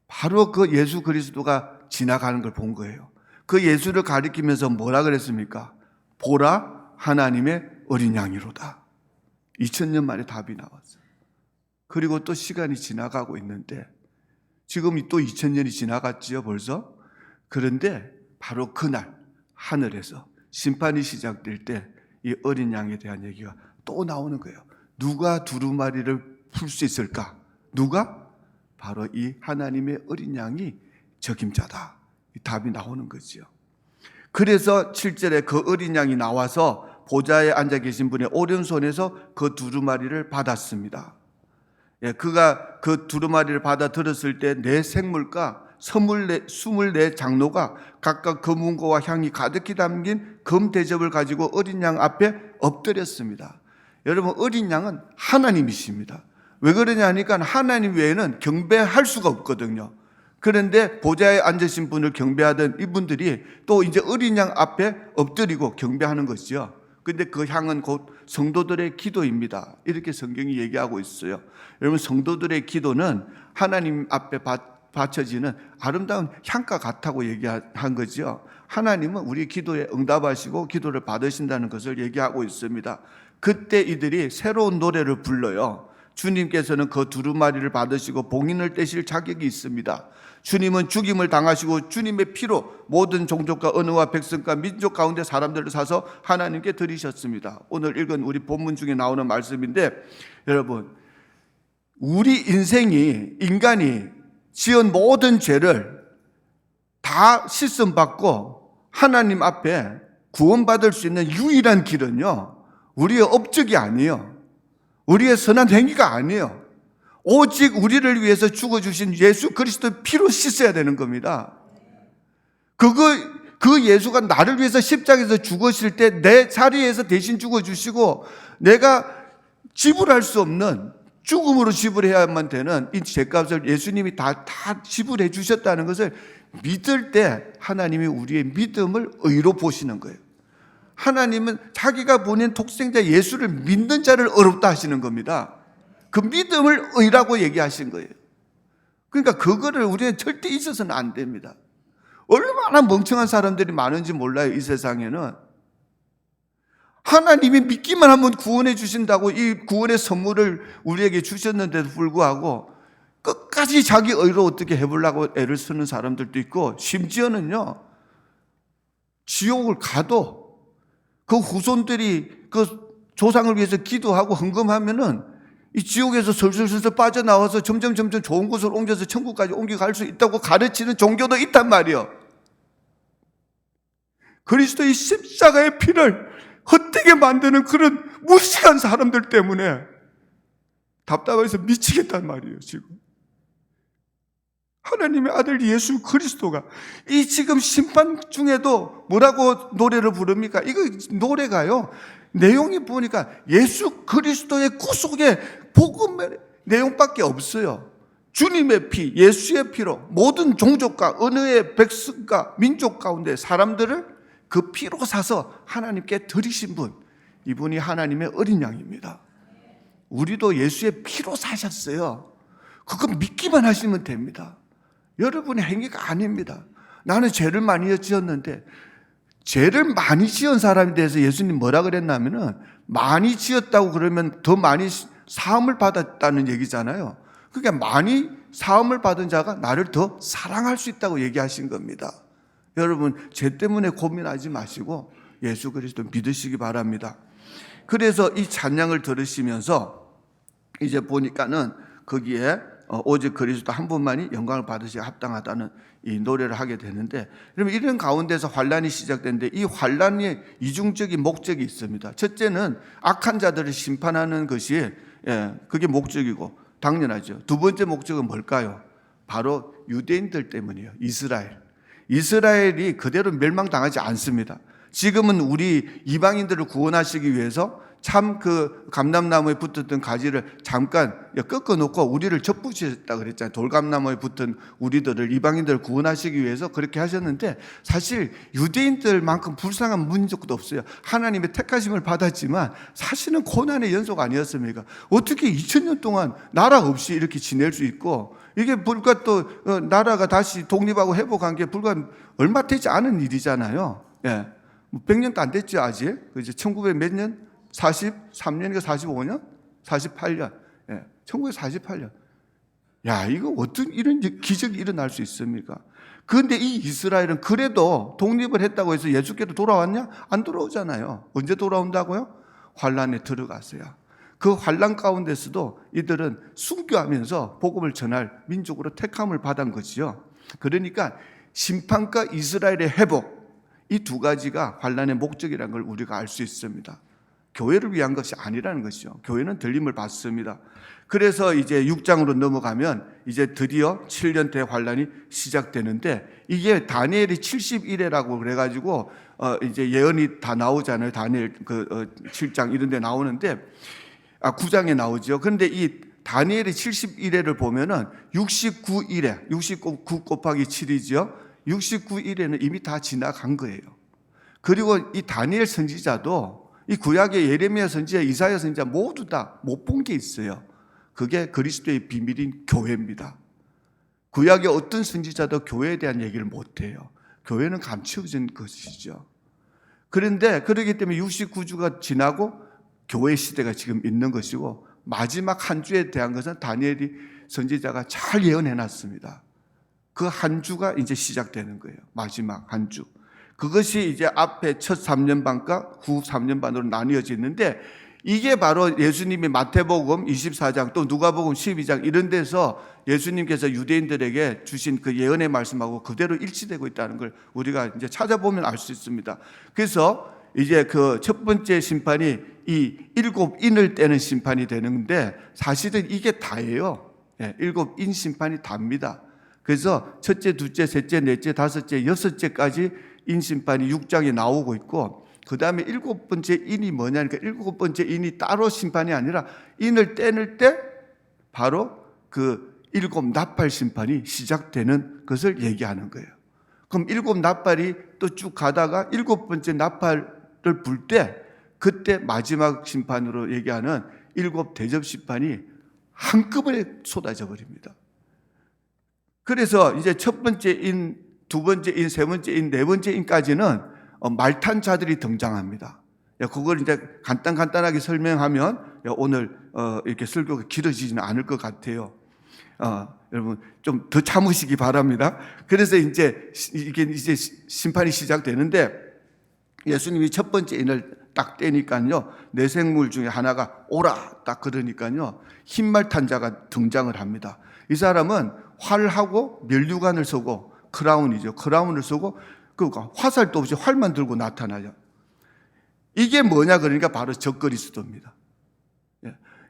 Speaker 1: 바로 그 예수 그리스도가 지나가는 걸 본 거예요. 그 예수를 가리키면서 뭐라 그랬습니까? 보라 하나님의 어린 양이로다. 2000년 만에 답이 나왔어요. 그리고 또 시간이 지나가고 있는데 지금 또 2000년이 지나갔지요 벌써. 그런데 바로 그날 하늘에서 심판이 시작될 때 이 어린 양에 대한 얘기가 또 나오는 거예요. 누가 두루마리를 풀 수 있을까? 누가? 바로 이 하나님의 어린 양이 적임자다. 이 답이 나오는 거죠. 그래서 7절에 그 어린 양이 나와서 보좌에 앉아 계신 분의 오른손에서 그 두루마리를 받았습니다. 그가 그 두루마리를 받아 들었을 때 네 생물과 24 장로가 각각 금은고와 향이 가득히 담긴 금 대접을 가지고 어린 양 앞에 엎드렸습니다. 여러분 어린 양은 하나님이십니다. 왜 그러냐 하니까 하나님 외에는 경배할 수가 없거든요. 그런데 보좌에 앉으신 분을 경배하던 이분들이 또 이제 어린 양 앞에 엎드리고 경배하는 것이죠. 근데 그 향은 곧 성도들의 기도입니다. 이렇게 성경이 얘기하고 있어요. 여러분 성도들의 기도는 하나님 앞에 바쳐지는 아름다운 향과 같다고 얘기한 거죠. 하나님은 우리 기도에 응답하시고 기도를 받으신다는 것을 얘기하고 있습니다. 그때 이들이 새로운 노래를 불러요. 주님께서는 그 두루마리를 받으시고 봉인을 떼실 자격이 있습니다. 주님은 죽임을 당하시고 주님의 피로 모든 종족과 언어와 백성과 민족 가운데 사람들을 사서 하나님께 드리셨습니다. 오늘 읽은 우리 본문 중에 나오는 말씀인데, 여러분 우리 인간이 지은 모든 죄를 다 씻음 받고 하나님 앞에 구원받을 수 있는 유일한 길은요, 우리의 업적이 아니에요. 우리의 선한 행위가 아니에요. 오직 우리를 위해서 죽어주신 예수 그리스도의 피로 씻어야 되는 겁니다. 그 예수가 나를 위해서 십자가에서 죽으실 때 내 자리에서 대신 죽어주시고 내가 지불할 수 없는 죽음으로 지불해야만 되는 이 죄값을 예수님이 다 지불해 주셨다는 것을 믿을 때 하나님이 우리의 믿음을 의로 보시는 거예요. 하나님은 자기가 보낸 독생자 예수를 믿는 자를 의롭다 하시는 겁니다. 그 믿음을 의라고 얘기하신 거예요. 그러니까 그거를 우리는 절대 잊어서는 안 됩니다. 얼마나 멍청한 사람들이 많은지 몰라요, 이 세상에는. 하나님이 믿기만 하면 구원해 주신다고 이 구원의 선물을 우리에게 주셨는데도 불구하고 끝까지 자기 의로 어떻게 해보려고 애를 쓰는 사람들도 있고, 심지어는요, 지옥을 가도 그 후손들이 그 조상을 위해서 기도하고 헌금하면은 이 지옥에서 슬슬슬슬 빠져나와서 점점 좋은 곳으로 옮겨서 천국까지 옮겨갈 수 있다고 가르치는 종교도 있단 말이에요. 그리스도의 십자가의 피를 헛되게 만드는 그런 무식한 사람들 때문에 답답해서 미치겠단 말이에요, 지금. 하나님의 아들 예수 그리스도가 이 지금 심판 중에도 뭐라고 노래를 부릅니까? 이거 노래가요, 내용이 보니까 예수 그리스도의 구속의 복음의 내용밖에 없어요. 주님의 피, 예수의 피로 모든 종족과 언어의 백성과 민족 가운데 사람들을 그 피로 사서 하나님께 드리신 분, 이분이 하나님의 어린 양입니다. 우리도 예수의 피로 사셨어요. 그거 믿기만 하시면 됩니다. 여러분의 행위가 아닙니다. 나는 죄를 많이 지었는데, 죄를 많이 지은 사람에 대해서 예수님 뭐라 그랬냐면은, 많이 지었다고 그러면 더 많이 사함을 받았다는 얘기잖아요. 그러니까 많이 사함을 받은 자가 나를 더 사랑할 수 있다고 얘기하신 겁니다. 여러분, 죄 때문에 고민하지 마시고 예수 그리스도 믿으시기 바랍니다. 그래서 이 찬양을 들으시면서 이제 보니까는 거기에 오직 그리스도 한 분만이 영광을 받으시기 합당하다는 이 노래를 하게 되는데, 그러면 이런 가운데서 환란이 시작되는데, 이 환란의 이중적인 목적이 있습니다. 첫째는 악한 자들을 심판하는 것이 그게 목적이고 당연하죠. 두 번째 목적은 뭘까요? 바로 유대인들 때문이에요. 이스라엘이 그대로 멸망당하지 않습니다. 지금은 우리 이방인들을 구원하시기 위해서 참 그 감람나무에 붙었던 가지를 잠깐 꺾어 놓고 우리를 접붙이셨다 그랬잖아요. 돌감나무에 붙은 우리들을, 이방인들을 구원하시기 위해서 그렇게 하셨는데, 사실 유대인들만큼 불쌍한 민족도 없어요. 하나님의 택하심을 받았지만 사실은 고난의 연속 아니었습니까? 어떻게 2000년 동안 나라 없이 이렇게 지낼 수 있고, 이게 불과 또 나라가 다시 독립하고 회복한 게 불과 얼마 되지 않은 일이잖아요. 예, 100년도 안 됐죠, 아직. 이제 1900 몇 년? 43년인가 45년? 48년. 예, 1948년. 야, 이거 어떤 이런 기적이 일어날 수 있습니까? 그런데 이 이스라엘은 그래도 독립을 했다고 해서 예수께로 돌아왔냐? 안 돌아오잖아요. 언제 돌아온다고요? 환란에 들어갔어요. 그 환란 가운데서도 이들은 순교하면서 복음을 전할 민족으로 택함을 받은 것이요. 그러니까 심판과 이스라엘의 회복, 이 두 가지가 환란의 목적이라는 걸 우리가 알 수 있습니다. 교회를 위한 것이 아니라는 것이죠. 교회는 들림을 받습니다. 그래서 이제 6장으로 넘어가면 이제 드디어 7년 대환란이 시작되는데, 이게 다니엘이 71회라고 그래가지고 이제 예언이 다 나오잖아요. 다니엘 7장 이런 데 나오는데, 9장에 나오죠. 그런데 이 다니엘이 71회를 보면은 69일에 69 곱하기 7이죠. 69일에는 이미 다 지나간 거예요. 그리고 이 다니엘 선지자도 이 구약의 예레미야 선지자, 이사야 선지자 모두 다 못 본 게 있어요. 그게 그리스도의 비밀인 교회입니다. 구약의 어떤 선지자도 교회에 대한 얘기를 못 해요. 교회는 감추어진 것이죠. 그런데 그렇기 때문에 69주가 지나고 교회 시대가 지금 있는 것이고, 마지막 한 주에 대한 것은 다니엘이 선지자가 잘 예언해 놨습니다. 그 한 주가 이제 시작되는 거예요. 마지막 한 주. 그것이 이제 앞에 첫 3년 반과 후 3년 반으로 나뉘어져 있는데, 이게 바로 예수님이 마태복음 24장 또 누가복음 12장 이런 데서 예수님께서 유대인들에게 주신 그 예언의 말씀하고 그대로 일치되고 있다는 걸 우리가 이제 찾아보면 알 수 있습니다. 그래서 이제 그 첫 번째 심판이 이 일곱 인을 떼는 심판이 되는데 사실은 이게 다예요. 일곱 인 심판이 다입니다. 그래서 첫째, 둘째, 셋째, 넷째, 다섯째, 여섯째까지 인 심판이 6장에 나오고 있고 그 다음에 일곱 번째 인이 뭐냐니까 일곱 번째 인이 따로 심판이 아니라 인을 떼낼 때 바로 그 일곱 나팔 심판이 시작되는 것을 얘기하는 거예요. 그럼 일곱 나팔이 또 쭉 가다가 일곱 번째 나팔을 불 때 그때 마지막 심판으로 얘기하는 일곱 대접 심판이 한꺼번에 쏟아져 버립니다. 그래서 이제 첫 번째 인, 두 번째 인, 세 번째 인, 네 번째 인까지는 말탄 자들이 등장합니다. 그걸 이제 간단하게 설명하면 오늘 이렇게 설교가 길어지지는 않을 것 같아요. 여러분 좀 더 참으시기 바랍니다. 그래서 이제 이게 이제 심판이 시작되는데 예수님이 첫 번째 인을 딱 떼니까요 내생물 중에 하나가 오라 딱 그러니까요 흰말 탄 자가 등장을 합니다. 이 사람은 활하고 면류관을 쓰고 크라운을 쓰고 그러니까 화살도 없이 활만 들고 나타나요. 이게 뭐냐 그러니까 바로 적그리스도입니다.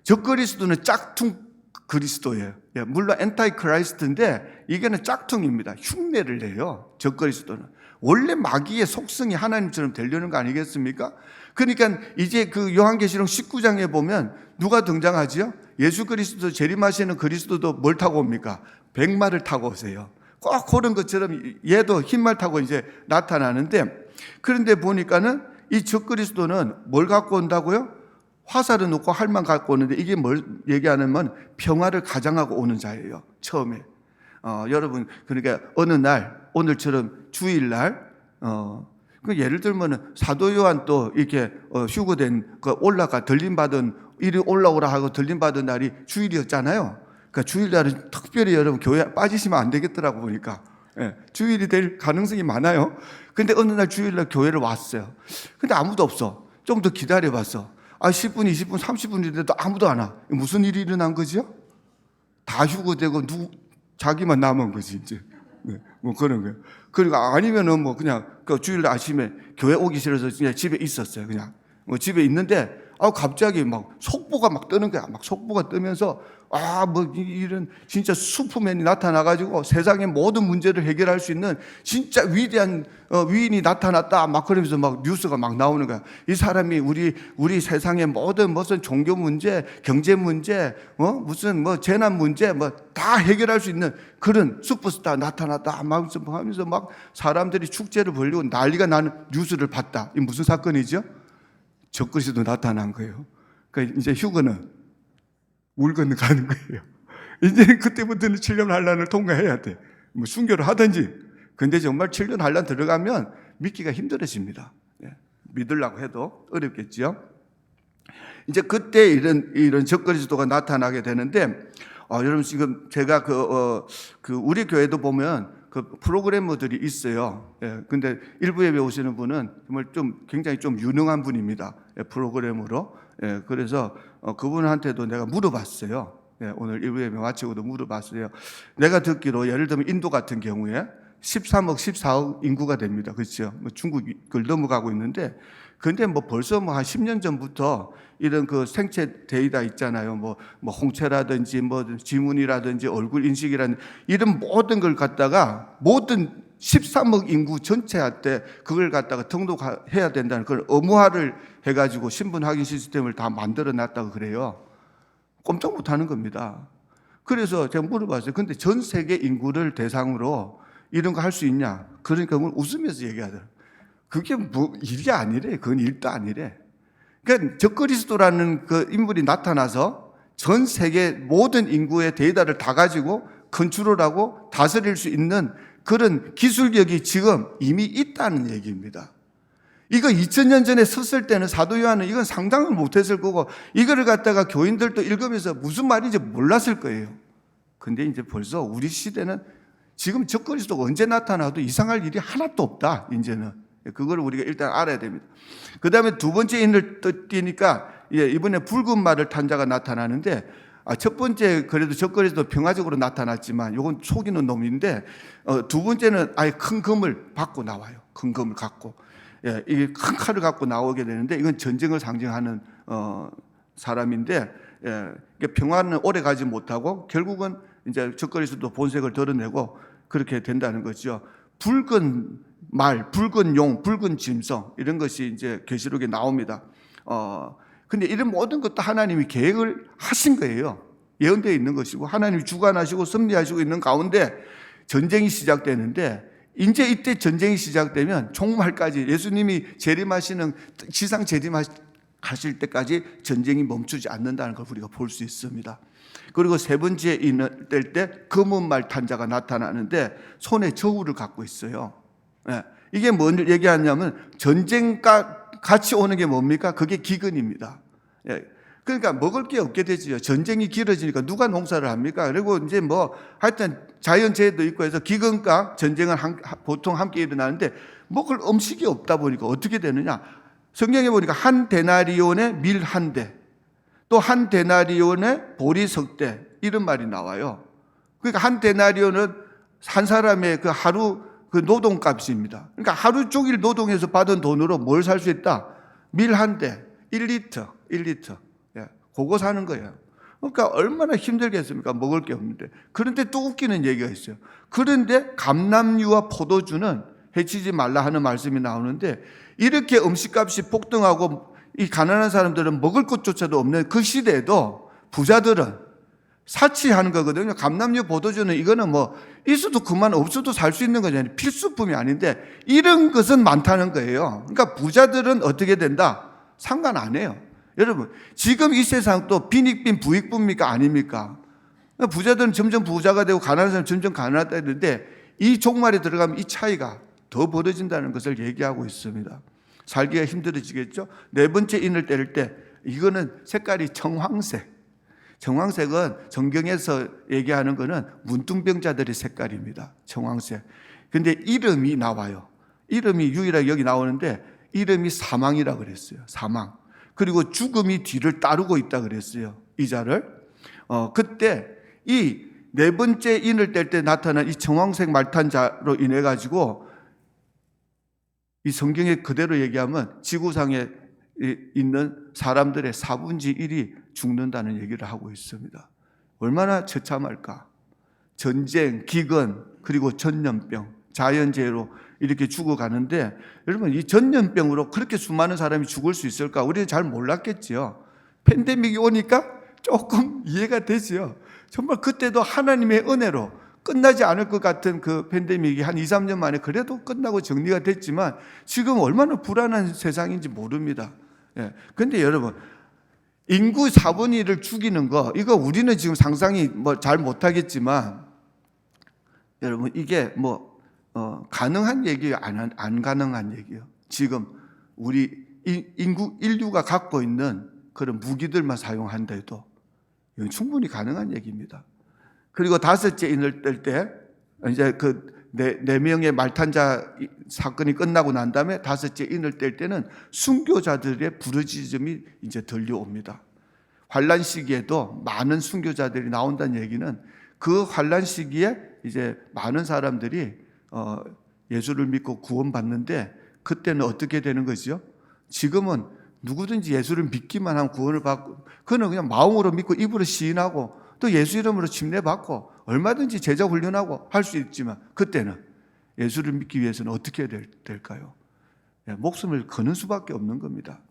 Speaker 1: 적그리스도는 짝퉁 그리스도예요. 물론 엔타이 크라이스트인데 이게는 짝퉁입니다. 흉내를 내요. 적그리스도는 원래 마귀의 속성이 하나님처럼 되려는 거 아니겠습니까? 그러니까 이제 그 요한계시록 19장에 보면 누가 등장하지요? 예수 그리스도 재림하시는 그리스도도 뭘 타고 옵니까? 백마를 타고 오세요. 꼭 그런 것처럼 얘도 흰말 타고 이제 나타나는데 그런데 보니까는 이 적그리스도는 뭘 갖고 온다고요? 화살은 없고 활만 갖고 오는데 이게 뭘 얘기하냐면 평화를 가장하고 오는 자예요. 처음에 여러분 그러니까 어느 날 오늘처럼 주일날 예를 들면 사도 요한 또 이렇게 휴거된 그 올라가 들림받은 이리 올라오라 하고 들림받은 날이 주일이었잖아요. 그러니까 주일날은 특별히 여러분 교회 빠지시면 안 되겠더라고 보니까 주일이 될 가능성이 많아요. 근데 어느 날 주일날 교회를 왔어요. 근데 아무도 없어. 좀 더 기다려봤어. 10분, 20분, 30분인데도 아무도 안 와. 무슨 일이 일어난 거죠? 다 휴거되고 자기만 남은 거지 이제. 뭐 그런 거예요. 그리고 아니면은 뭐 그냥 그 주일날 아침에 교회 오기 싫어서 그냥 집에 있었어요. 그냥 집에 있는데 갑자기 막 속보가 막 뜨는 거야. 막 속보가 뜨면서 뭐 이런 진짜 슈퍼맨이 나타나가지고 세상의 모든 문제를 해결할 수 있는 진짜 위대한 위인이 나타났다. 막 그러면서 막 뉴스가 막 나오는 거야. 이 사람이 우리 세상의 모든 무슨 종교 문제, 경제 문제, 무슨 뭐 재난 문제 뭐 다 해결할 수 있는 그런 슈퍼스타 나타났다. 막 하면서 막 사람들이 축제를 벌리고 난리가 나는 뉴스를 봤다. 이 무슨 사건이죠? 적그리스도 나타난 거예요. 그러니까 이제 휴거는 물 건너 가는 거예요. 이제 그때부터는 7년 환란을 통과해야 돼. 뭐 순교를 하든지. 근데 정말 7년 환란 들어가면 믿기가 힘들어집니다. 믿으려고 해도 어렵겠죠. 이제 그때 이런 적그리스도가 나타나게 되는데, 여러분 지금 제가 우리 교회도 보면 그 프로그래머들이 있어요. 근데 일부 예배 오시는 분은 정말 굉장히 좀 유능한 분입니다. 프로그래머로. 그래서 그분한테도 내가 물어봤어요. 오늘 일부 예배 마치고도 물어봤어요. 내가 듣기로 예를 들면 인도 같은 경우에 13억, 14억 인구가 됩니다. 그렇죠? 중국을 넘어가고 있는데, 근데 뭐 벌써 한 10년 전부터 이런 그 생체 데이터 있잖아요. 뭐 홍채라든지 뭐 지문이라든지 얼굴 인식이라든지 이런 모든 걸 갖다가 모든 13억 인구 전체한테 그걸 갖다가 등록해야 된다는 그걸 의무화를 해가지고 신분 확인 시스템을 다 만들어 놨다고 그래요. 꼼짝 못 하는 겁니다. 그래서 제가 물어봤어요. 근데 전 세계 인구를 대상으로 이런 거 할 수 있냐? 그러니까 그걸 웃으면서 얘기하더라고요. 그게 뭐 일이 아니래. 그건 일도 아니래. 그러니까 적그리스도라는 그 인물이 나타나서 전 세계 모든 인구의 데이터를 다 가지고 컨트롤하고 다스릴 수 있는 그런 기술력이 지금 이미 있다는 얘기입니다. 이거 2000년 전에 썼을 때는 사도 요한은 이건 상상을 못했을 거고 이거를 갖다가 교인들도 읽으면서 무슨 말인지 몰랐을 거예요. 근데 이제 벌써 우리 시대는 지금 적그리스도가 언제 나타나도 이상할 일이 하나도 없다. 이제는 그걸 우리가 일단 알아야 됩니다. 그 다음에 두 번째 인을 띄니까 이번에 붉은 말을 탄 자가 나타나는데, 첫 번째 그래도 적거리에서도 평화적으로 나타났지만 이건 속이는 놈인데, 두 번째는 아예 큰 검을 받고 나와요. 큰 검을 갖고, 이게 큰 칼을 갖고 나오게 되는데, 이건 전쟁을 상징하는 사람인데, 평화는 오래 가지 못하고 결국은 이제 적거리에서도 본색을 드러내고 그렇게 된다는 거죠. 붉은 말, 붉은 용, 붉은 짐승, 이런 것이 이제 계시록에 나옵니다. 근데 이런 모든 것도 하나님이 계획을 하신 거예요. 예언되어 있는 것이고, 하나님이 주관하시고 섭리하시고 있는 가운데 전쟁이 시작되는데, 이제 이때 전쟁이 시작되면 종말까지 예수님이 재림하시는, 지상 재림하실 때까지 전쟁이 멈추지 않는다는 걸 우리가 볼 수 있습니다. 그리고 세 번째 인을 뗄 때 검은 말 탄 자가 나타나는데 손에 저울을 갖고 있어요. 이게 뭘 얘기하냐면, 전쟁과 같이 오는 게 뭡니까? 그게 기근입니다. 그러니까 먹을 게 없게 되지요. 전쟁이 길어지니까 누가 농사를 합니까? 그리고 이제 하여튼 자연재해도 있고 해서 기근과 전쟁은 보통 함께 일어나는데, 먹을 음식이 없다 보니까 어떻게 되느냐? 성경에 보니까 한 데나리온에 밀 한 대, 또 한 데나리온에 보리 석 대, 이런 말이 나와요. 그러니까 한 데나리온은 한 사람의 그 하루 그 노동값입니다. 그러니까 하루 종일 노동해서 받은 돈으로 뭘 살 수 있다? 밀 한 대, 1리터. 그거 사는 거예요. 그러니까 얼마나 힘들겠습니까? 먹을 게 없는데. 그런데 또 웃기는 얘기가 있어요. 그런데 감람류와 포도주는 해치지 말라 하는 말씀이 나오는데, 이렇게 음식값이 폭등하고 이 가난한 사람들은 먹을 것조차도 없는 그 시대에도 부자들은 사치하는 거거든요. 감람류, 포도주는 이거는 있어도 그만, 없어도 살 수 있는 거잖아요. 필수품이 아닌데 이런 것은 많다는 거예요. 그러니까 부자들은 어떻게 된다? 상관 안 해요. 여러분, 지금 이 세상도 빈익빈 부익부입니까? 아닙니까? 부자들은 점점 부자가 되고 가난한 사람은 점점 가난하다 했는데, 이 종말에 들어가면 이 차이가 더 벌어진다는 것을 얘기하고 있습니다. 살기가 힘들어지겠죠? 네 번째 인을 때릴 때, 이거는 색깔이 청황색. 청황색은 성경에서 얘기하는 거는 문둥병자들의 색깔입니다. 청황색. 근데 이름이 나와요. 이름이 유일하게 여기 나오는데, 이름이 사망이라고 그랬어요. 사망. 그리고 죽음이 뒤를 따르고 있다 그랬어요. 이 자를. 그때 이 네 번째 인을 뗄 때 나타난 이 청황색 말탄 자로 인해 가지고, 이 성경에 그대로 얘기하면 지구상에 있는 사람들의 4분의 1이 죽는다는 얘기를 하고 있습니다. 얼마나 처참할까? 전쟁, 기근, 그리고 전염병, 자연재해로 이렇게 죽어가는데, 여러분, 이 전염병으로 그렇게 수많은 사람이 죽을 수 있을까? 우리는 잘 몰랐겠지요. 팬데믹이 오니까 조금 이해가 되지요. 정말 그때도 하나님의 은혜로 끝나지 않을 것 같은 그 팬데믹이 한 2, 3년 만에 그래도 끝나고 정리가 됐지만, 지금 얼마나 불안한 세상인지 모릅니다. 그런데 여러분, 인구 4분의 1을 죽이는 거, 이거 우리는 지금 상상이 잘 못하겠지만, 여러분, 이게 가능한 얘기예요? 안 가능한 얘기예요? 지금 우리 인류가 갖고 있는 그런 무기들만 사용한다 해도 이건 충분히 가능한 얘기입니다. 그리고 다섯째 인을 뗄 때, 이제 네 명의 말탄자 사건이 끝나고 난 다음에 다섯째 인을 뗄 때는 순교자들의 부르짖음이 이제 들려옵니다. 환란 시기에도 많은 순교자들이 나온다는 얘기는, 그 환란 시기에 이제 많은 사람들이 예수를 믿고 구원받는데, 그때는 어떻게 되는 거죠? 지금은 누구든지 예수를 믿기만 하면 구원을 받고, 그는 그냥 마음으로 믿고 입으로 시인하고 또 예수 이름으로 침례받고 얼마든지 제자 훈련하고 할 수 있지만, 그때는 예수를 믿기 위해서는 어떻게 될까요? 목숨을 거는 수밖에 없는 겁니다.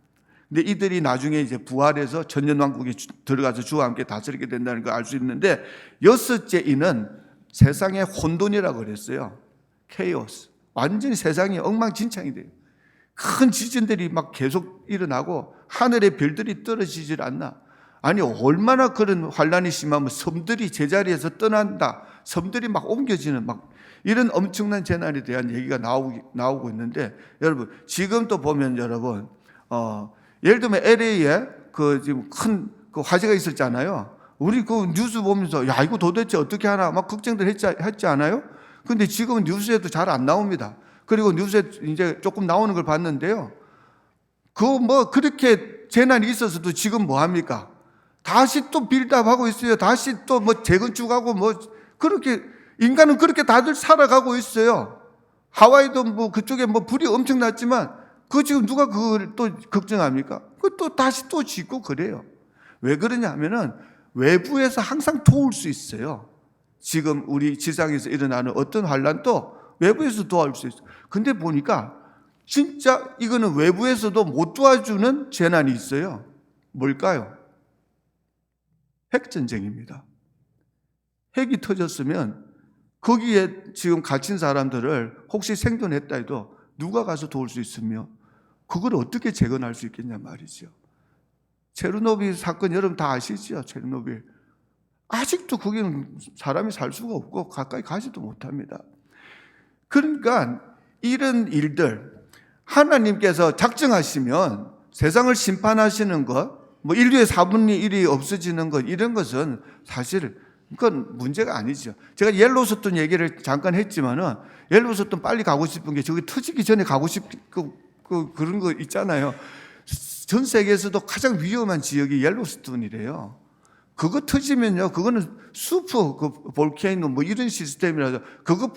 Speaker 1: 근데 이들이 나중에 이제 부활해서 천년왕국에 들어가서 주와 함께 다스리게 된다는 걸 알 수 있는데, 여섯째 인은 세상의 혼돈이라고 그랬어요. 케이오스. 완전히 세상이 엉망진창이 돼요. 큰 지진들이 막 계속 일어나고 하늘의 별들이 떨어지질 않나. 아니, 얼마나 그런 환란이 심하면 섬들이 제자리에서 떠난다, 섬들이 막 옮겨지는 이런 엄청난 재난에 대한 얘기가 나오고 있는데, 여러분, 지금 또 보면 여러분, 예를 들면 LA에 지금 큰 화재가 있었잖아요. 우리 그 뉴스 보면서 야, 이거 도대체 어떻게 하나 막 걱정들 했지 않아요? 근데 지금은 뉴스에도 잘 안 나옵니다. 그리고 뉴스에 이제 조금 나오는 걸 봤는데요. 그렇게 재난이 있어서도 지금 뭐 합니까? 다시 또 빌드업하고 있어요. 다시 또 뭐 재건축하고 뭐 그렇게 인간은 그렇게 다들 살아가고 있어요. 하와이도 뭐 그쪽에 뭐 불이 엄청 났지만 그 지금 누가 그걸 또 걱정합니까? 그 또 다시 또 짓고 그래요. 왜 그러냐 하면은 외부에서 항상 도울 수 있어요. 지금 우리 지상에서 일어나는 어떤 환란도 외부에서 도와줄 수 있어요. 근데 보니까 진짜 이거는 외부에서도 못 도와주는 재난이 있어요. 뭘까요? 핵전쟁입니다. 핵이 터졌으면 거기에 지금 갇힌 사람들을 혹시 생존했다 해도 누가 가서 도울 수 있으며 그걸 어떻게 재건할 수 있겠냐 말이죠. 체르노빌 사건 여러분 다 아시죠? 체르노빌. 아직도 거기는 사람이 살 수가 없고 가까이 가지도 못합니다. 그러니까 이런 일들 하나님께서 작정하시면 세상을 심판하시는 것, 뭐 인류의 4분의 1이 없어지는 것, 이런 것은 사실 그건 문제가 아니죠. 제가 옐로우스톤 얘기를 잠깐 했지만은 옐로우스톤 빨리 가고 싶은 게 저기 터지기 전에 가고 싶고 그런 거 있잖아요. 전 세계에서도 가장 위험한 지역이 옐로우스톤이래요. 그거 터지면요, 그거는 슈퍼 그 볼케이노 뭐 이런 시스템이라서 그거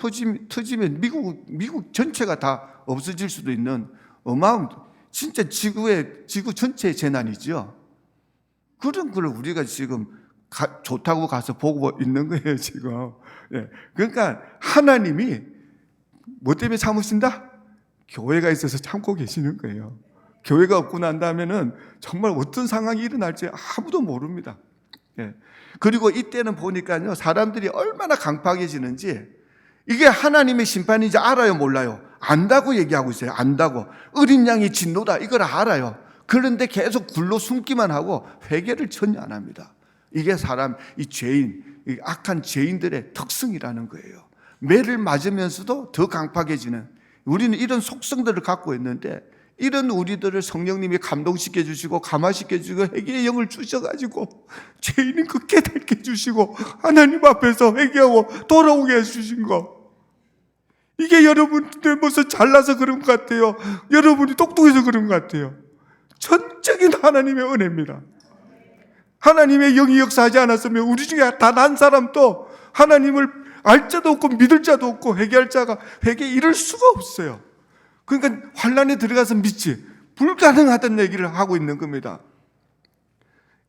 Speaker 1: 터지면 미국 전체가 다 없어질 수도 있는 어마어마한 진짜 지구 전체의 재난이죠. 그런 걸 우리가 지금 좋다고 가서 보고 있는 거예요, 지금. 예. 그러니까 하나님이 뭐 때문에 참으신다? 교회가 있어서 참고 계시는 거예요. 교회가 없고 난 다음에는 정말 어떤 상황이 일어날지 아무도 모릅니다. 예. 그리고 이때는 보니까요, 사람들이 얼마나 강팍해지는지 이게 하나님의 심판인지 알아요, 몰라요? 안다고 얘기하고 있어요. 안다고. 어린 양이 진노다 이걸 알아요. 그런데 계속 굴러 숨기만 하고 회개를 전혀 안 합니다. 이게 사람, 이 죄인, 이 악한 죄인들의 특성이라는 거예요. 매를 맞으면서도 더 강팍해지는, 우리는 이런 속성들을 갖고 있는데 이런 우리들을 성령님이 감동시켜 주시고 감화시켜 주시고 회개의 영을 주셔가지고 죄인은 그 깨닫게 해주시고 하나님 앞에서 회개하고 돌아오게 해주신 거, 이게 여러분들 무슨 잘나서 그런 것 같아요. 여러분이 똑똑해서 그런 것 같아요. 전적인 하나님의 은혜입니다. 하나님의 영이 역사하지 않았으면 우리 중에 단 한 사람도 하나님을 알 자도 없고 믿을 자도 없고 회개할 자가 회개 이룰 수가 없어요. 그러니까 환란에 들어가서 믿지 불가능하다는 얘기를 하고 있는 겁니다.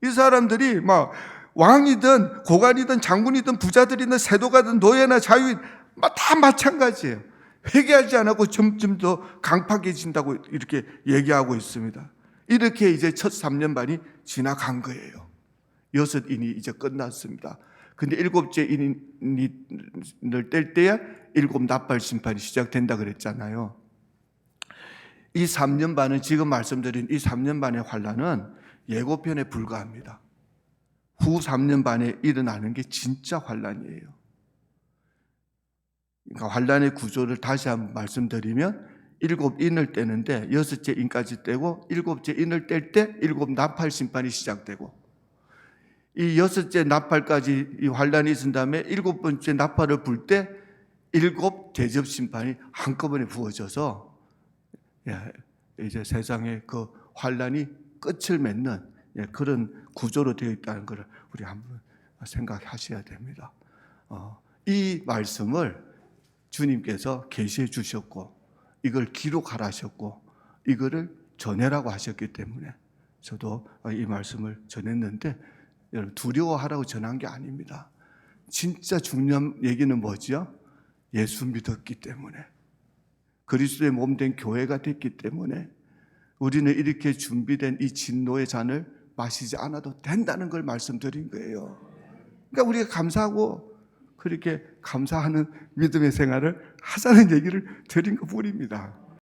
Speaker 1: 이 사람들이 막 왕이든 고관이든 장군이든 부자들이든 세도가든 노예나 자유인 다 마찬가지예요. 회개하지 않고 점점 더 강팍해진다고 이렇게 얘기하고 있습니다. 이렇게 이제 첫 3년 반이 지나간 거예요. 6인이 이제 끝났습니다. 근데 7째 인을 뗄 때야 7 나팔 심판이 시작된다 그랬잖아요. 이 3년 반은 지금 말씀드린 이 3년 반의 환란은 예고편에 불과합니다. 후 3년 반에 일어나는 게 진짜 환란이에요. 그러니까 환란의 구조를 다시 한번 말씀드리면 7인을 떼는데 6째 인까지 떼고 7째 인을 뗄 때 7 나팔 심판이 시작되고, 이 6째 나팔까지 이 환란이 있은 다음에 7번째 나팔을 불 때 7 대접 심판이 한꺼번에 부어져서 이제 세상의 그 환란이 끝을 맺는 그런 구조로 되어 있다는 것을 우리 한번 생각하셔야 됩니다. 이 말씀을 주님께서 계시해 주셨고 이걸 기록하라 하셨고 이거를 전해라고 하셨기 때문에 저도 이 말씀을 전했는데, 여러분 두려워하라고 전한 게 아닙니다. 진짜 중요한 얘기는 뭐죠? 예수 믿었기 때문에, 그리스도의 몸된 교회가 됐기 때문에 우리는 이렇게 준비된 이 진노의 잔을 마시지 않아도 된다는 걸 말씀드린 거예요. 그러니까 우리가 감사하고 그렇게 감사하는 믿음의 생활을 하자는 얘기를 드린 것 뿐입니다.